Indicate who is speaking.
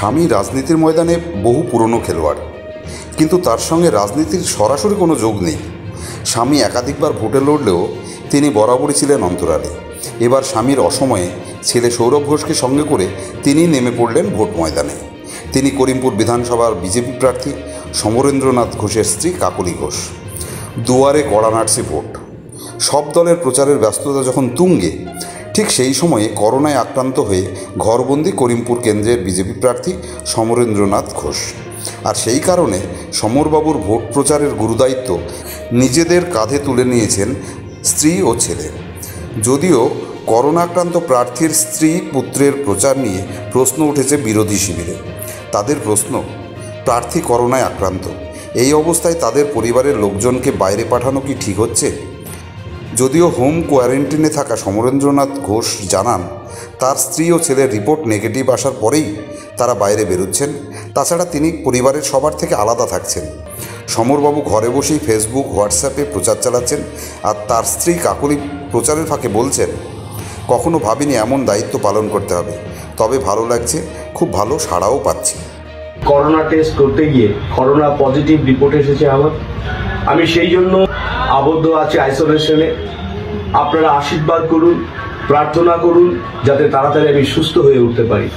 Speaker 1: স্বামী রাজনীতির ময়দানে বহু পুরনো খেলোয়াড়, কিন্তু তার সঙ্গে রাজনীতির সরাসরি কোনো যোগ নেই। স্বামী একাধিকবার ভোটে লড়লেও তিনি বরাবরই ছিলেন অন্তরালে। এবার স্বামীর অসময়ে ছেলে সৌরভ ঘোষকে সঙ্গে করে তিনি নেমে পড়লেন ভোট ময়দানে। তিনি করিমপুর বিধানসভার বিজেপি প্রার্থী সমরেন্দ্রনাথ ঘোষের স্ত্রী কাকলি ঘোষ। দুয়ারে কড়া নাড়ছে ভোট। সব দলের প্রচারের ব্যস্ততা যখন তুঙ্গে, ঠিক সেই সময়ে করোনায় আক্রান্ত হয়ে ঘরবন্দি করিমপুর কেন্দ্রের বিজেপি প্রার্থী সমরেন্দ্রনাথ ঘোষ। আর সেই কারণে সমরবাবুর ভোট প্রচারের গুরুদায়িত্ব নিজেদের কাঁধে তুলে নিয়েছেন স্ত্রী ও ছেলে। যদিও করোনা আক্রান্ত প্রার্থীর স্ত্রী পুত্রের প্রচার নিয়ে প্রশ্ন উঠেছে বিরোধী শিবিরে। তাদের প্রশ্ন, প্রার্থী করোনায় আক্রান্ত, এই অবস্থায় তাদের পরিবারের লোকজনকে বাইরে পাঠানো কি ঠিক হচ্ছে? যদিও হোম কোয়ারেন্টাইনে থাকা সমরেন্দ্রনাথ ঘোষ জানান, তার স্ত্রী ও ছেলের রিপোর্ট নেগেটিভ আসার পরেই তারা বাইরে বেরোচ্ছেন। তাছাড়া তিনি পরিবারের সবার থেকে আলাদা থাকছেন। সমরবাবু ঘরে বসেই ফেসবুক, হোয়াটসঅ্যাপে প্রচার চালাচ্ছেন। আর তার স্ত্রী কাকলি প্রচারের ফাঁকে বলছেন, কখনো ভাবিনি এমন দায়িত্ব পালন করতে হবে, তবে ভালো লাগছে, খুব ভালো সাড়াও পাচ্ছি।
Speaker 2: করোনা টেস্ট করতে গিয়ে করোনা পজিটিভ রিপোর্ট এসেছে আমার। আমি সেই জন্য আবদ্ধ আছি আইসোলেশনে। আপনারা আশীর্বাদ করুন, প্রার্থনা করুন যাতে তাড়াতাড়ি আমি সুস্থ হয়ে উঠতে পারি।